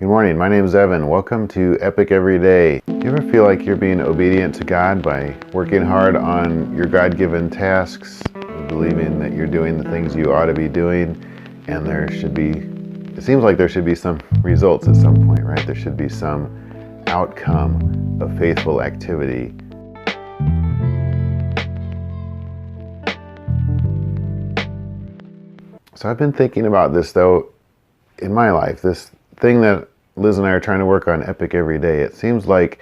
Good morning, my name is Evan. Welcome to Epic Every Day. Do you ever feel like you're being obedient to God by working hard on your God-given tasks, believing that you're doing the things you ought to be doing, and it seems like there should be some results at some point, right? There should be some outcome of faithful activity. So I've been thinking about this, though, in my life, this thing that Liz and I are trying to work on Epic Every Day. It seems like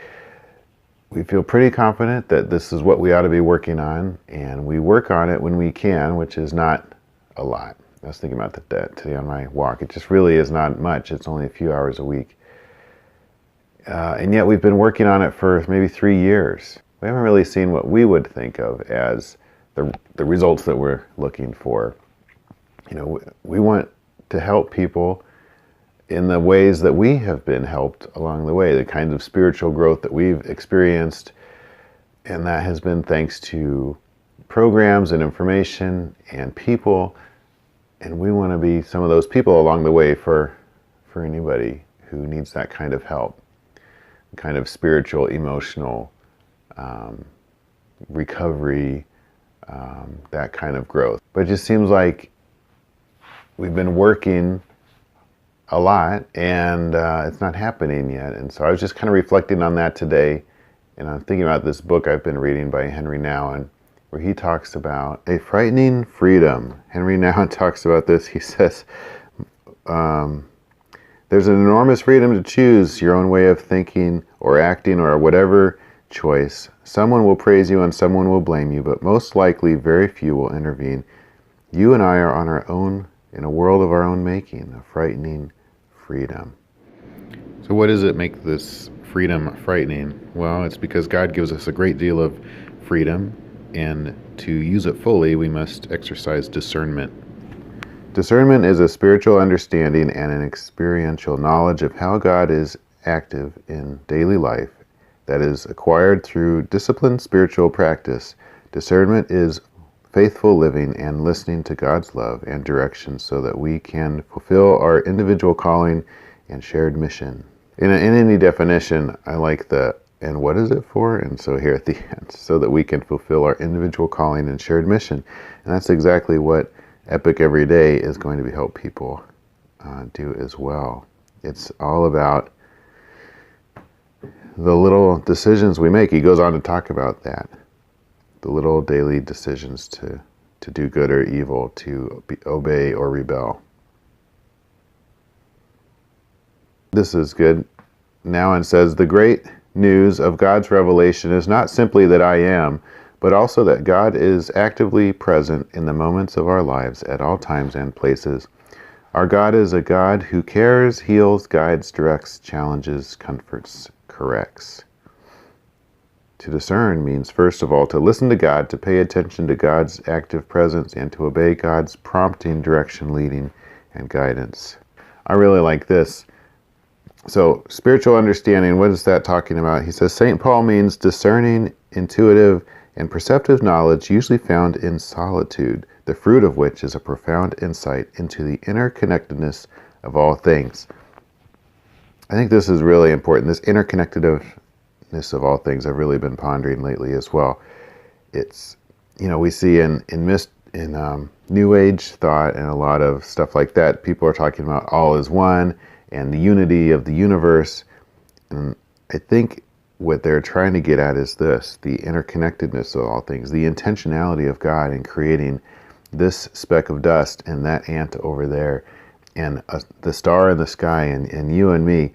we feel pretty confident that this is what we ought to be working on, and we work on it when we can, which is not a lot. I was thinking about that today on my walk. It just really is not much. It's only a few hours a week. And yet we've been working on it for maybe 3 years. We haven't really seen what we would think of as the results that we're looking for. You know, we want to help people in the ways that we have been helped along the way, the kinds of spiritual growth that we've experienced, and that has been thanks to programs and information and people, and we want to be some of those people along the way for anybody who needs that kind of help, kind of spiritual, emotional recovery, that kind of growth. But it just seems like we've been working a lot, and it's not happening yet. And so I was just kind of reflecting on that today, and I'm thinking about this book I've been reading by Henri Nouwen, where he talks about a frightening freedom. Henri Nouwen talks about this. He says, there's an enormous freedom to choose your own way of thinking or acting or whatever choice. Someone will praise you and someone will blame you, but most likely very few will intervene. You and I are on our own, in a world of our own making, a frightening freedom. So what does it make this freedom frightening? Well, it's because God gives us a great deal of freedom, and to use it fully, we must exercise discernment. Discernment is a spiritual understanding and an experiential knowledge of how God is active in daily life that is acquired through disciplined spiritual practice. Discernment is faithful living and listening to God's love and direction so that we can fulfill our individual calling and shared mission. In any definition, I like the, and what is it for? And so here at the end, so that we can fulfill our individual calling and shared mission. And that's exactly what Epic Every Day is going to help people do as well. It's all about the little decisions we make. He goes on to talk about that. The little daily decisions to do good or evil, to obey or rebel. This is good. Nouwen says, the great news of God's revelation is not simply that I am, but also that God is actively present in the moments of our lives at all times and places. Our God is a God who cares, heals, guides, directs, challenges, comforts, corrects. To discern means, first of all, to listen to God, to pay attention to God's active presence, and to obey God's prompting, direction, leading, and guidance. I really like this. So, spiritual understanding, what is that talking about? He says, St. Paul means discerning, intuitive, and perceptive knowledge usually found in solitude, the fruit of which is a profound insight into the interconnectedness of all things. I think this is really important, this interconnectedness of all things. I've really been pondering lately as well. It's, we see in New Age thought and a lot of stuff like that, people are talking about all is one and the unity of the universe. And I think what they're trying to get at is this, the interconnectedness of all things, the intentionality of God in creating this speck of dust and that ant over there and the star in the sky and you and me.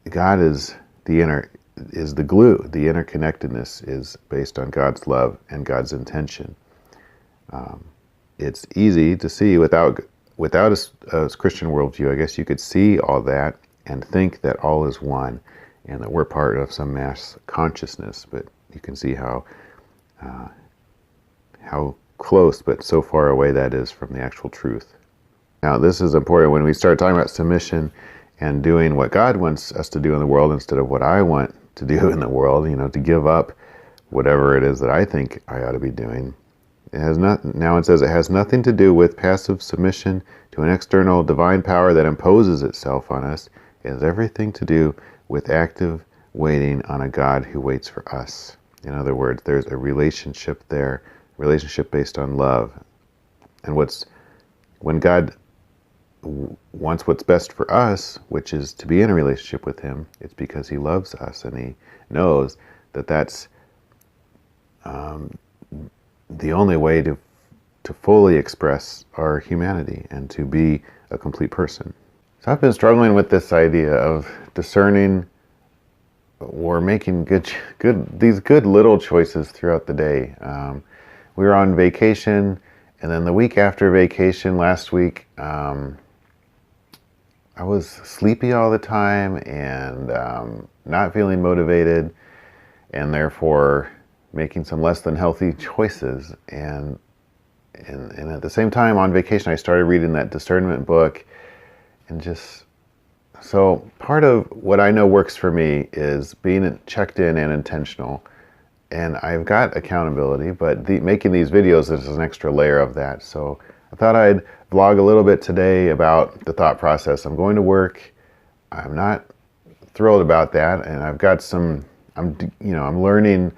God is the glue. The interconnectedness is based on God's love and God's intention. It's easy to see without a Christian worldview. I guess you could see all that and think that all is one and that we're part of some mass consciousness. But you can see how close but so far away that is from the actual truth. Now, this is important when we start talking about submission and doing what God wants us to do in the world instead of what I want to do in the world, to give up whatever it is that I think I ought to be doing. Now it says it has nothing to do with passive submission to an external divine power that imposes itself on us. It has everything to do with active waiting on a God who waits for us. In other words, there's a relationship there, relationship based on love. And when God wants what's best for us, which is to be in a relationship with Him, it's because He loves us, and He knows that that's the only way to fully express our humanity and to be a complete person. So I've been struggling with this idea of discerning or making these good little choices throughout the day. We were on vacation, and then the week after vacation last week, I was sleepy all the time and not feeling motivated, and therefore making some less than healthy choices. And at the same time on vacation, I started reading that discernment book, and so part of what I know works for me is being checked in and intentional. And I've got accountability, but making these videos is an extra layer of that. So I thought I'd vlog a little bit today about the thought process. I'm going to work. I'm not thrilled about that, and I've got I'm learning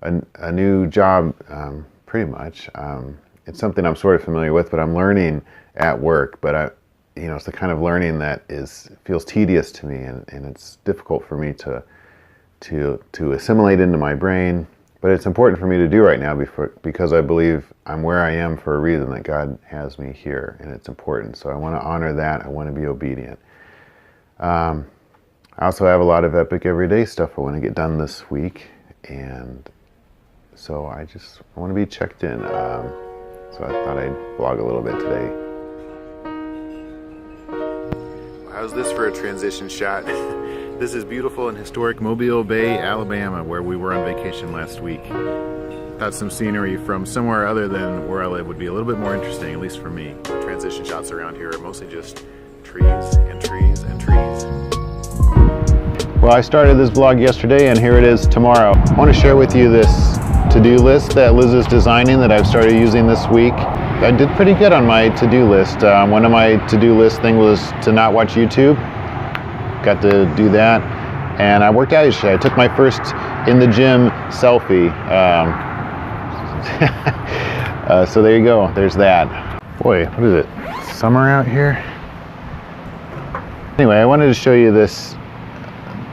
a new job, pretty much. It's something I'm sort of familiar with, but I'm learning at work. But it's the kind of learning that feels tedious to me, and it's difficult for me to assimilate into my brain. But it's important for me to do right now because I believe I'm where I am for a reason, that God has me here, and it's important. So I want to honor that. I want to be obedient. I also have a lot of epic everyday stuff I want to get done this week, and so I want to be checked in. So I thought I'd vlog a little bit today. How's this for a transition shot? This is beautiful and historic Mobile Bay, Alabama, where we were on vacation last week. Thought some scenery from somewhere other than where I live would be a little bit more interesting, at least for me. Transition shots around here are mostly just trees and trees and trees. Well, I started this vlog yesterday, and here it is tomorrow. I want to share with you this to-do list that Liz is designing that I've started using this week. I did pretty good on my to-do list. One of my to-do list thing was to not watch YouTube. Got to do that, and I worked out yesterday. I took my first in the gym selfie. So there you go. There's that. Boy, what is it? Summer out here? Anyway, I wanted to show you this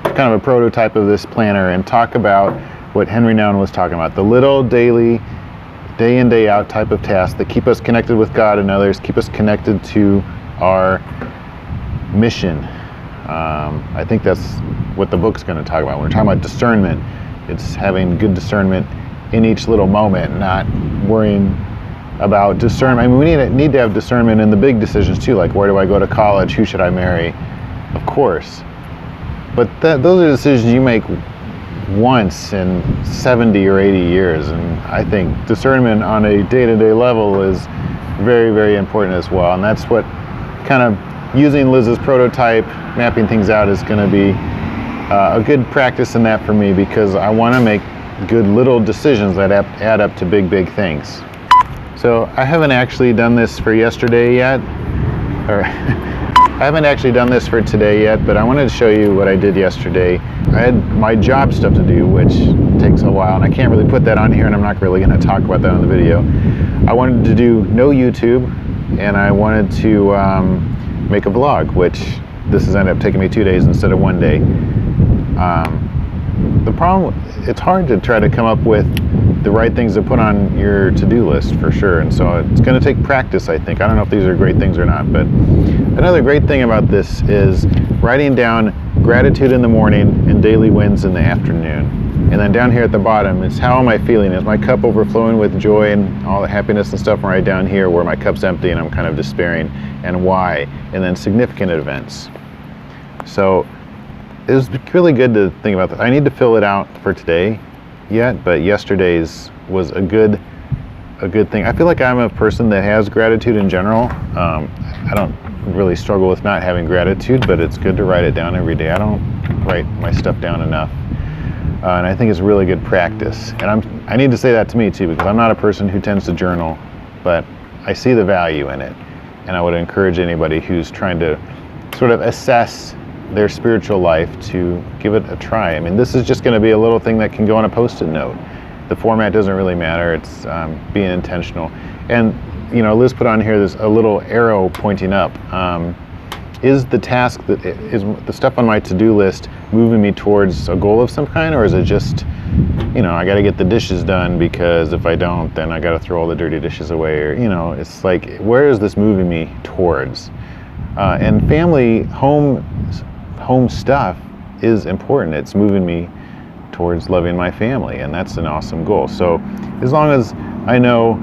kind of a prototype of this planner and talk about what Henri Nouwen was talking about. The little daily, day in, day out type of tasks that keep us connected with God and others, keep us connected to our mission. I think that's what the book's going to talk about. When we're talking about discernment, it's having good discernment in each little moment, not worrying about discernment. I mean, we need to have discernment in the big decisions too, like where do I go to college, who should I marry, of course. But those are decisions you make once in 70 or 80 years, and I think discernment on a day-to-day level is very, very important as well. And that's what kind of using Liz's prototype, mapping things out, is going to be a good practice in that for me, because I want to make good little decisions that add up to big, big things. So I haven't actually done this for yesterday yet, or I haven't actually done this for today yet, but I wanted to show you what I did yesterday. I had my job stuff to do, which takes a while, and I can't really put that on here, and I'm not really going to talk about that on the video. I wanted to do no YouTube, and I wanted to make a vlog, which this has ended up taking me 2 days instead of 1 day. The problem, it's hard to try to come up with the right things to put on your to-do list, for sure, and so it's going to take practice, I think. I don't know if these are great things or not, but another great thing about this is writing down gratitude in the morning and daily wins in the afternoon. And then down here at the bottom, it's how am I feeling? Is my cup overflowing with joy and all the happiness and stuff? Right down here where my cup's empty and I'm kind of despairing, and why? And then significant events. So it was really good to think about that. I need to fill it out for today yet, but yesterday's was a good thing. I feel like I'm a person that has gratitude in general. I don't really struggle with not having gratitude, but it's good to write it down every day. I don't write my stuff down enough. And I think it's really good practice. And I need to say that to me too, because I'm not a person who tends to journal, but I see the value in it. And I would encourage anybody who's trying to sort of assess their spiritual life to give it a try. I mean, this is just going to be a little thing that can go on a Post-it note. The format doesn't really matter. It's being intentional. And, you know, Liz put on here this a little arrow pointing up. Is the task that is the stuff on my to-do list moving me towards a goal of some kind, or is it just, you know, I got to get the dishes done because if I don't, then I got to throw all the dirty dishes away, or, you know, it's like, where is this moving me towards? And family, home stuff is important. It's moving me towards loving my family, and that's an awesome goal. So as long as I know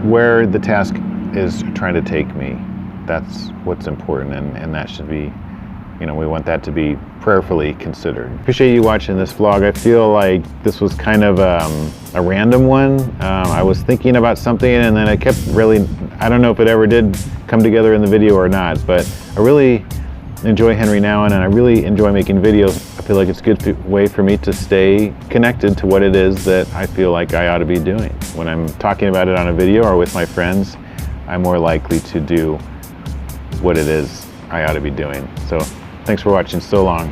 where the task is trying to take me, that's what's important, and that should be, you know, we want that to be prayerfully considered. Appreciate you watching this vlog. I feel like this was kind of a random one. I was thinking about something, and then I kept really, I don't know if it ever did come together in the video or not, but I really enjoy Henri Nouwen, and I really enjoy making videos. I feel like it's a good way for me to stay connected to what it is that I feel like I ought to be doing. When I'm talking about it on a video or with my friends, I'm more likely to do what it is I ought to be doing. So thanks for watching so long.